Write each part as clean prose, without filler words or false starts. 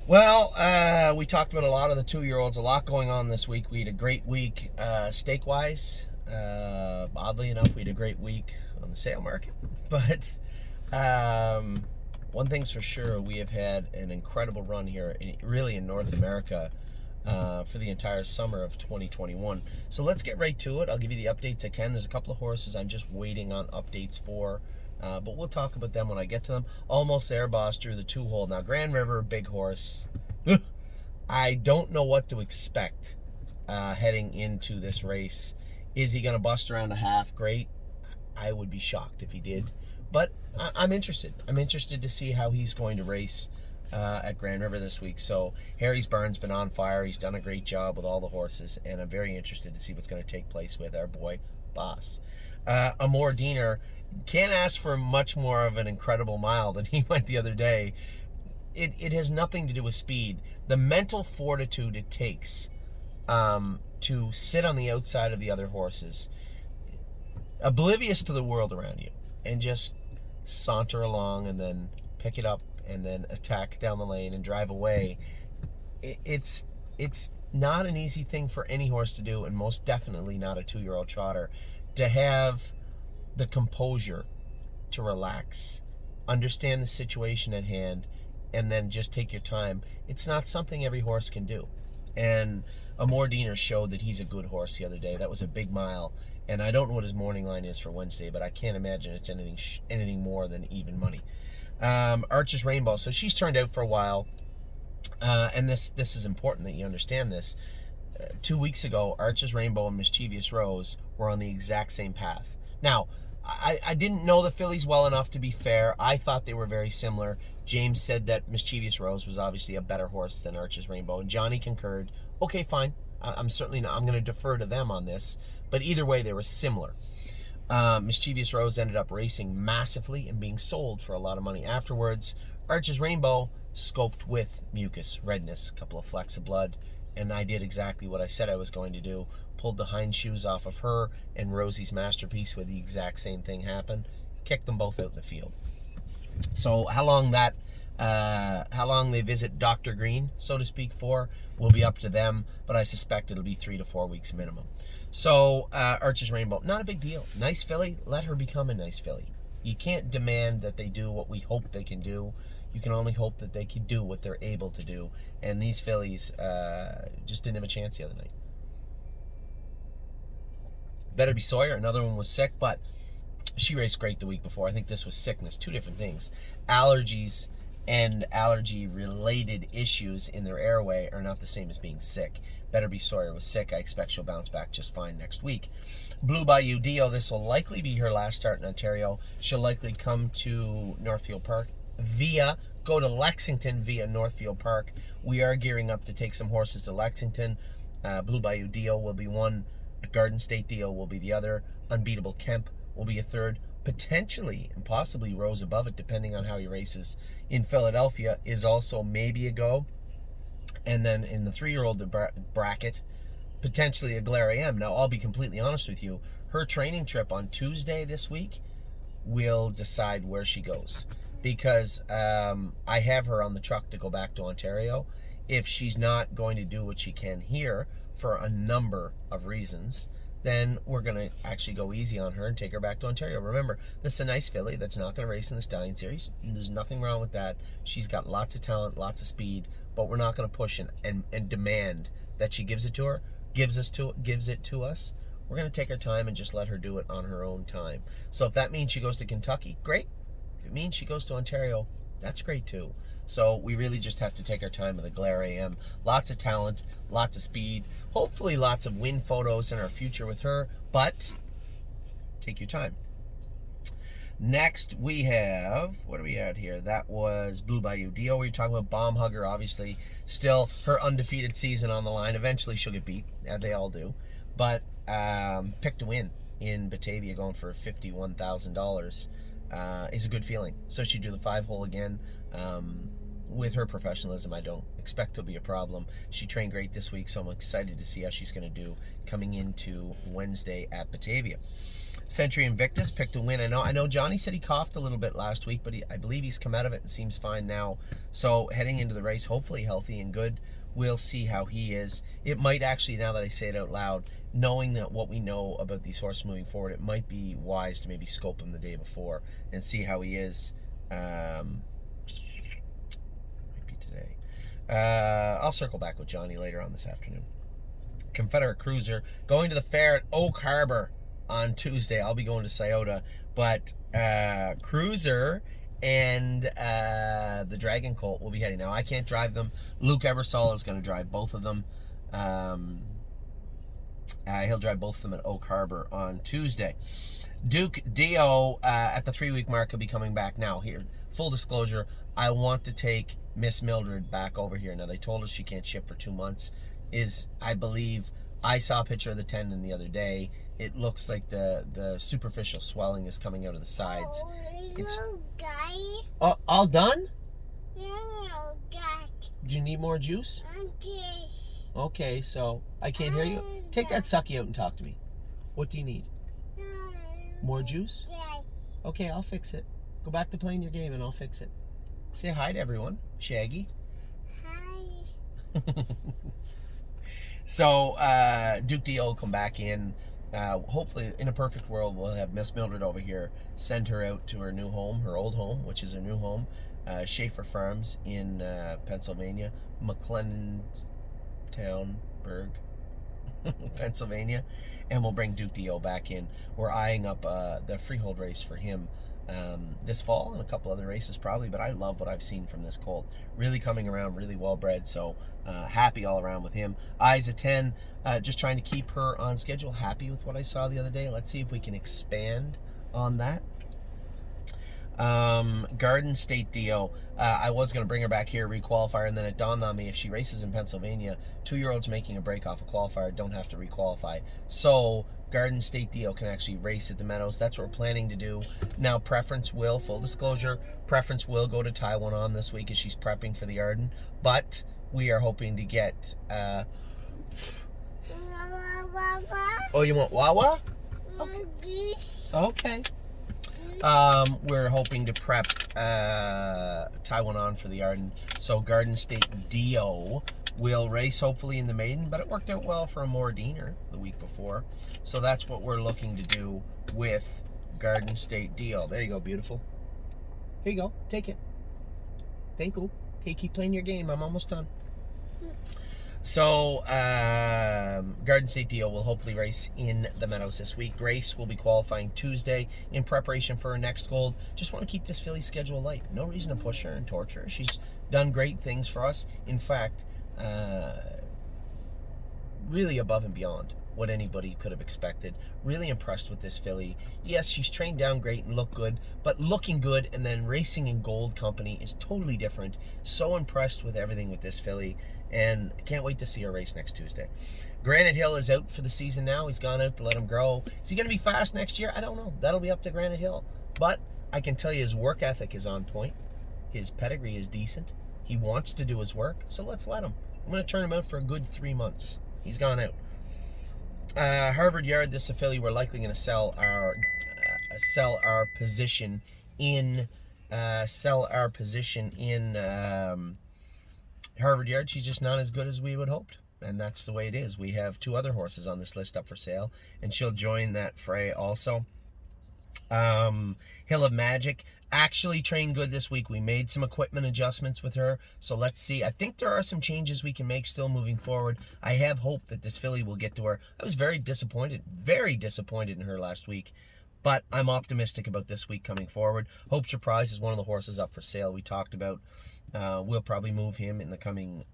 Well, we talked about a lot of the 2-year-olds, a lot going on this week. We had a great week stake wise. Oddly enough, we had a great week on the sale market. But one thing's for sure, we have had an incredible run here, really in North America, for the entire summer of 2021. So let's get right to it. I'll give you the updates I can. There's a couple of horses I'm just waiting on updates for. But we'll talk about them when I get to them. Almost There, Boss drew the 2 hole. Now, Grand River, big horse. I don't know what to expect heading into this race. Is he going to bust around a half? Great. I would be shocked if he did. But I'm interested. I'm interested to see how he's going to race at Grand River this week. So Harry's Barn's been on fire. He's done a great job with all the horses, and I'm very interested to see what's going to take place with our boy Boss. Amor Diener can't ask for much more of an incredible mile than he went the other day. It has nothing to do with speed. The mental fortitude it takes to sit on the outside of the other horses, oblivious to the world around you, and just saunter along and then pick it up and then attack down the lane and drive away. It's not an easy thing for any horse to do, and most definitely not a 2-year-old trotter, to have the composure to relax, understand the situation at hand, and then just take your time. It's not something every horse can do. And Amor Diener showed that he's a good horse the other day. That was a big mile. And I don't know what his morning line is for Wednesday, but I can't imagine it's anything more than even money. Arches Rainbow. So she's turned out for a while. And this is important that you understand this. 2 weeks ago, Arches Rainbow and Mischievous Rose were on the exact same path. Now, I didn't know the fillies well enough to be fair. I thought they were very similar. James said that Mischievous Rose was obviously a better horse than Arches Rainbow, and Johnny concurred. Okay, fine. I'm certainly not. I'm going to defer to them on this. But either way, they were similar. Mischievous Rose ended up racing massively and being sold for a lot of money afterwards. Arches Rainbow scoped with mucus, redness, a couple of flecks of blood, and I did exactly what I said I was going to do. Pulled the hind shoes off of her and Rosie's Masterpiece, where the exact same thing happened. Kicked them both out in the field. So how long they visit Dr. Green, so to speak, for will be up to them, but I suspect it'll be 3 to 4 weeks minimum. So Arches Rainbow, not a big deal. Nice filly, let her become a nice filly. You can't demand that they do what we hope they can do. You can only hope that they can do what they're able to do. And these fillies just didn't have a chance the other night. Better Be Sawyer, another one was sick, but she raced great the week before. I think this was sickness, two different things. Allergies and allergy-related issues in their airway are not the same as being sick. Better Be Sawyer was sick. I expect she'll bounce back just fine next week. Blue Bayou Dio, this will likely be her last start in Ontario. She'll likely come to Northfield Park go to Lexington via Northfield Park. We are gearing up to take some horses to Lexington. Blue Bayou Dio will be one. Garden State Dio will be the other. Unbeatable Kemp will be a third. Potentially and possibly Rose Above It, depending on how he races in Philadelphia, is also maybe a go. And then in the 3-year-old bracket, potentially a Glare AM. Now, I'll be completely honest with you. Her training trip on Tuesday this week will decide where she goes. Because I have her on the truck to go back to Ontario. If she's not going to do what she can here for a number of reasons, then we're going to actually go easy on her and take her back to Ontario. Remember, this is a nice filly that's not going to race in the Stallion Series. There's nothing wrong with that. She's got lots of talent, lots of speed, but we're not going to push and demand that she gives it to her, gives it to us. We're going to take our time and just let her do it on her own time. So if that means she goes to Kentucky, great. If it means she goes to Ontario, that's great too. So we really just have to take our time with the Glare AM. Lots of talent, lots of speed, hopefully lots of win photos in our future with her, but take your time. Next we have, what do we had here? That was Blue Bayou Dio. We were talking about Bomb Hugger, obviously. Still her undefeated season on the line. Eventually she'll get beat, they all do. But picked to win in Batavia, going for $51,000. Is a good feeling. So she'd do the 5-hole again. With her professionalism, I don't expect there'll be a problem. She trained great this week, so I'm excited to see how she's going to do coming into Wednesday at Batavia. Century Invictus picked a win. I know Johnny said he coughed a little bit last week, but I believe he's come out of it and seems fine now. So heading into the race, hopefully healthy and good. We'll see how he is. It might actually, now that I say it out loud, knowing that what we know about these horses moving forward, it might be wise to maybe scope him the day before and see how he is. Might be today. I'll circle back with Johnny later on this afternoon. Confederate Cruiser going to the fair at Oak Harbor on Tuesday. I'll be going to Scioto, but Cruiser and the Dragon Colt will be heading. Now, I can't drive them. Luke Ebersol is going to drive both of them. He'll drive both of them at Oak Harbor on Tuesday. Duke Dio at the 3-week mark will be coming back. Now, here, full disclosure, I want to take Miss Mildred back over here. Now, they told us she can't ship for 2 months. I believe, I saw a picture of the tendon the other day. It looks like the superficial swelling is coming out of the sides. Oh, all done? Do you need more juice? Okay, so I can't hear you. Take that sucky out and talk to me. What do you need? More juice? Yes. Okay, I'll fix it. Go back to playing your game and I'll fix it. Say hi to everyone. Shaggy. Hi. So, Duke Dio will come back in. Hopefully, in a perfect world, we'll have Miss Mildred over here, send her out to her new home, her old home, which is her new home, Schaefer Farms in Pennsylvania, McLennantownburg, Pennsylvania, and we'll bring Duke Dio back in. We're eyeing up the freehold race for him this fall and a couple other races probably, but I love what I've seen from this colt. Really coming around, really well bred, so happy all around with him. Eyes at 10, just trying to keep her on schedule. Happy with what I saw the other day. Let's see if we can expand on that. Garden State Dio, I was going to bring her back here, requalifier, and then it dawned on me, if she races in Pennsylvania, 2-year-olds making a break off a qualifier don't have to requalify. So Garden State Dio can actually race at the Meadows. That's what we're planning to do. Now, Preference will, full disclosure, Preference will go to Taiwan on this week as she's prepping for the Arden, but we are hoping to get, oh, you want Wawa? Okay. We're hoping to prep Taiwan on for the Arden. So Garden State Dio will race hopefully in the maiden, but it worked out well for a Moradiner the week before. So that's what we're looking to do with Garden State Dio. There you go, beautiful. Here you go, take it. Thank you. Okay, keep playing your game. I'm almost done. So, Garden State Dio will hopefully race in the Meadows this week. Grace will be qualifying Tuesday in preparation for her next gold. Just want to keep this filly schedule light. No reason to push her and torture her. She's done great things for us. In fact, really above and beyond what anybody could have expected. Really impressed with this filly. Yes, she's trained down great and looked good, but looking good and then racing in gold company is totally different. So impressed with everything with this filly, and can't wait to see her race next Tuesday. Granite Hill is out for the season now. He's gone out to let him grow. Is he going to be fast next year? I don't know. That'll be up to Granite Hill. But I can tell you his work ethic is on point. His pedigree is decent. He wants to do his work, so let's let him. I'm going to turn him out for a good 3 months. He's gone out. Harvard Yard, this is a filly we're likely going to sell our position in Harvard Yard. She's just not as good as we would hoped, and that's the way it is. We have 2 other horses on this list up for sale, and she'll join that fray also. Hill of Magic actually trained good this week. We made some equipment adjustments with her, so let's see. I think there are some changes we can make still moving forward. I have hope that this filly will get to her. I was very disappointed in her last week, but I'm optimistic about this week coming forward. Hope Surprise is one of the horses up for sale we talked about. We'll probably move him in the coming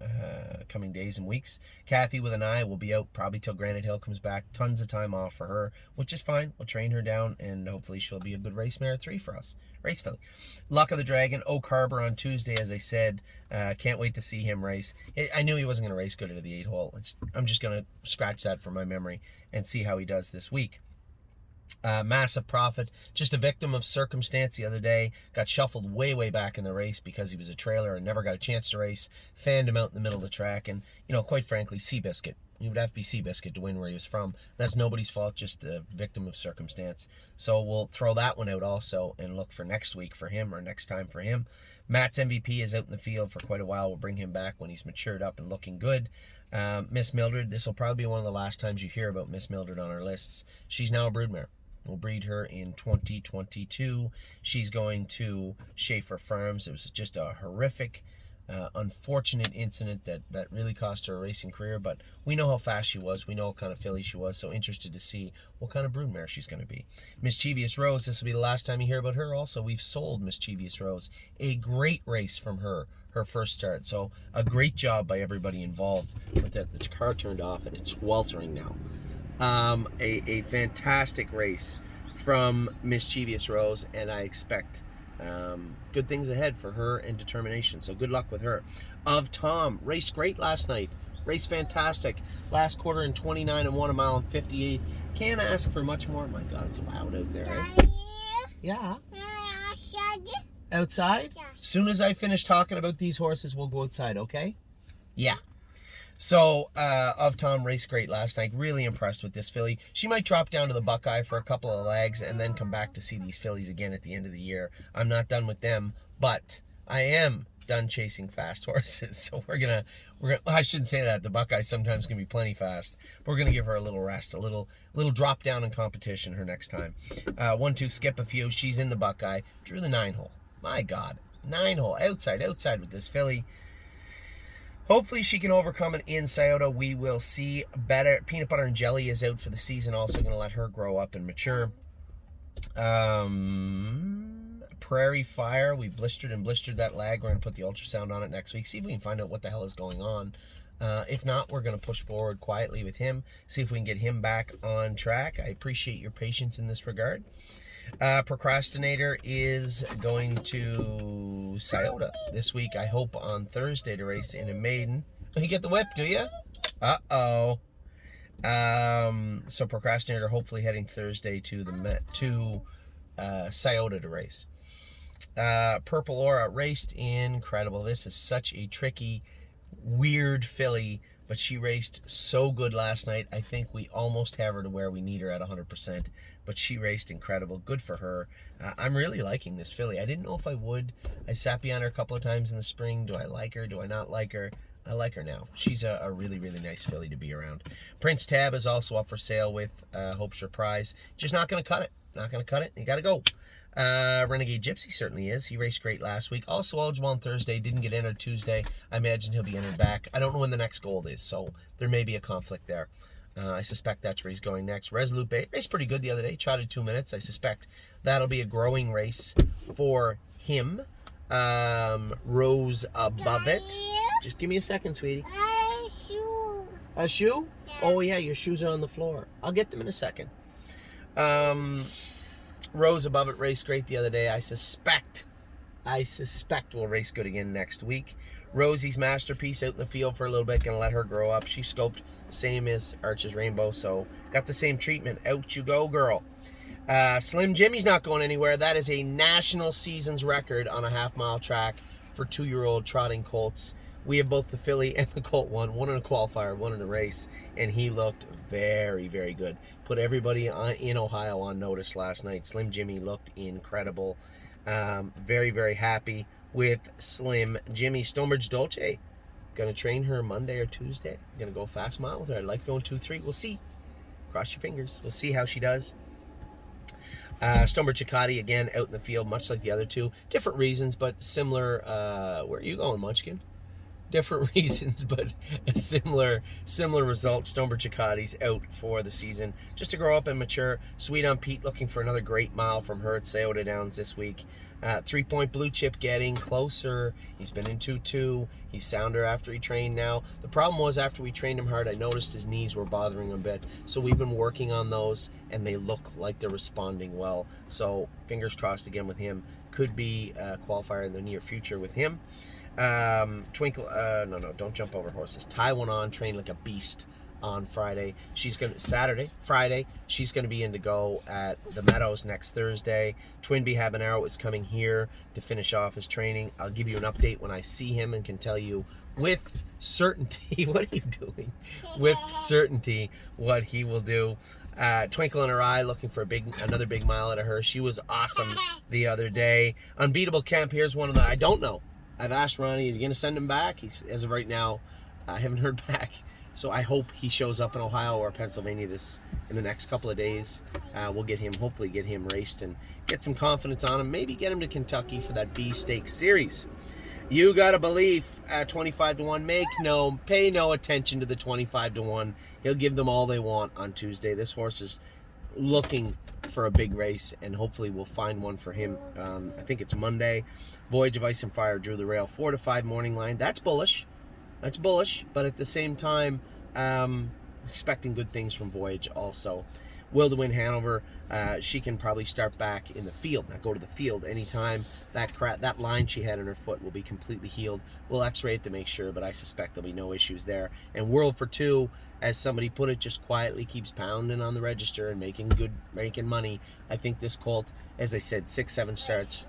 days and weeks. Kathy with an Eye will be out probably till Granite Hill comes back. Tons of time off for her, which is fine. We'll train her down, and hopefully she'll be a good race mare 3 for us. Race filly. Luck of the Dragon, Oak Harbor on Tuesday, as I said. Can't wait to see him race. I knew he wasn't going to race good into the 8-hole. I'm just going to scratch that from my memory and see how he does this week. Massive Profit, just a victim of circumstance the other day. Got shuffled way back in the race because he was a trailer and never got a chance to race. Fanned him out in the middle of the track, and quite frankly, Seabiscuit He would have to be Seabiscuit to win where he was from. That's nobody's fault, just a victim of circumstance. So we'll throw that one out also and look for next week for him or next time for him. Matt's MVP is out in the field for quite a while. We'll bring him back when he's matured up and looking good. Miss Mildred, this will probably be one of the last times you hear about Miss Mildred on our lists. She's now a broodmare. We'll breed her in 2022. She's going to Schaefer Farms. It was just a horrific, unfortunate incident that really cost her a racing career, but we know how fast she was. We know what kind of filly she was, so interested to see what kind of broodmare she's going to be. Mischievous Rose, this will be the last time you hear about her. Also, we've sold Mischievous Rose. A great race from her first start, so a great job by everybody involved. But the car turned off and it's sweltering now. A fantastic race from Mischievous Rose, and I expect good things ahead for her and determination, so good luck with her. Of Tom, raced great last night, raced fantastic, last quarter in 29 and 1 a mile and 58. Can't ask for much more. My God, it's loud out there, eh? Yeah. Outside? Yeah. Soon as I finish talking about these horses, we'll go outside, okay? Yeah. So, Of Tom raced great last night. Really impressed with this filly. She might drop down to the Buckeye for a couple of legs and then come back to see these fillies again at the end of the year. I'm not done with them, but I am done chasing fast horses. So we're gonna I shouldn't say that. The Buckeye sometimes can be plenty fast. But we're gonna give her a little rest, a little drop down in competition her next time. 1-2 skip a few. She's in the Buckeye. Drew the 9-hole. My God, 9-hole outside with this filly. Hopefully she can overcome it in Scioto. We will see. Better Peanut Butter and Jelly is out for the season. Also going to let her grow up and mature. Prairie Fire. We blistered that leg. We're going to put the ultrasound on it next week. See if we can find out what the hell is going on. If not, we're going to push forward quietly with him. See if we can get him back on track. I appreciate your patience in this regard. Procrastinator is going to Scioto this week, I hope on Thursday, to race in a maiden. You get the whip, do you? Uh-oh. So Procrastinator hopefully heading Thursday to Scioto to race. Purple Aura raced incredible. This is such a tricky, weird filly, but she raced so good last night. I think we almost have her to where we need her at 100%, but she raced incredible. Good for her. I'm really liking this filly. I didn't know if I would. I sat behind her a couple of times in the spring. Do I like her? Do I not like her? I like her now. She's a really, really nice filly to be around. Prince Tab is also up for sale with Hopeshire Prize. Just not going to cut it. Not going to cut it. You got to go. Renegade Gypsy certainly is. He raced great last week. Also eligible on Thursday. Didn't get entered Tuesday. I imagine he'll be entered back. I don't know when the next gold is, so there may be a conflict there. I suspect that's where he's going next. Resolute Bay raced pretty good the other day. Trotted 2 minutes. I suspect that'll be a growing race for him. Rose Above It. Just give me a second, sweetie. A shoe? Yeah. Oh, yeah, your shoes are on the floor. I'll get them in a second. Rose Above It raced great the other day. I suspect we'll race good again next week. Rosie's Masterpiece out in the field for a little bit. Gonna let her grow up. She's scoped same as Arches Rainbow, so got the same treatment. Out you go, girl. Slim Jimmy's not going anywhere. That is a national seasons record on a half-mile track for 2-year-old trotting colts. We have both the filly and the colt one in a qualifier, one in a race, and he looked very, very good. Put everybody in Ohio on notice last night. Slim Jimmy looked incredible. Very, very happy with Slim Jimmy. Stonebridge Dolce, gonna train her Monday or Tuesday. Gonna go fast mile with her. I'd like going 2-3. We'll see. Cross your fingers. We'll see how she does. Stonebridge Chicati, again, out in the field, much like the other two. Different reasons, but similar. Where are you going, Munchkin? Different reasons, but a similar result. Stonebridge Chicati's out for the season, just to grow up and mature. Sweet on Pete looking for another great mile from her at Scioto Downs this week. 3-point Blue Chip getting closer. He's been in 2-2. He's sounder after he trained now. The problem was after we trained him hard, I noticed his knees were bothering him a bit. So we've been working on those, and they look like they're responding well. So fingers crossed again with him. Could be a qualifier in the near future with him. Twinkle, no, don't jump over horses. Tie one on, train like a beast on Friday. Saturday, Friday, she's gonna be in to go at the Meadows next Thursday. Twinbee Habanero is coming here to finish off his training. I'll give you an update when I see him and can tell you with certainty. What are you doing? With certainty what he will do. Twinkle in her eye, looking for another big mile out of her. She was awesome the other day. Unbeatable Kemp, here's one of the, I don't know. I've asked Ronnie, is he going to send him back? As of right now, I haven't heard back. So I hope he shows up in Ohio or Pennsylvania in the next couple of days. We'll hopefully get him raced and get some confidence on him. Maybe get him to Kentucky for that B Stakes series. You Gotta Believe at 25 to 1. Pay no attention to the 25 to 1. He'll give them all they want on Tuesday. This horse is looking for a big race, and hopefully we'll find one for him. I think it's Monday. Voyage of Ice and Fire drew the rail. 4 to 5 morning line. That's bullish. But at the same time, expecting good things from Voyage also. Will to Win Hanover, she can probably start back in the field, not go to the field anytime. That line she had in her foot will be completely healed. We'll x-ray it to make sure, but I suspect there'll be no issues there. And World for Two, as somebody put it, just quietly keeps pounding on the register and making money. I think this colt, as I said, 6-7 starts.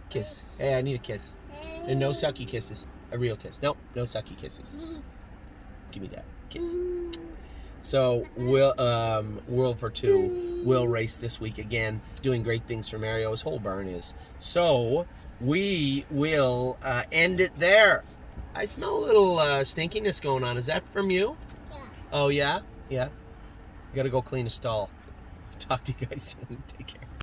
Kiss. Hey, I need a kiss. And no sucky kisses. A real kiss. Nope, no sucky kisses. Give me that kiss. So World for Two will race this week again, doing great things for Mario. His whole barn is. So we will end it there. I smell a little stinkiness going on. Is that from you? Yeah. Oh yeah, yeah. Got to go clean a stall. Talk to you guys soon. Take care.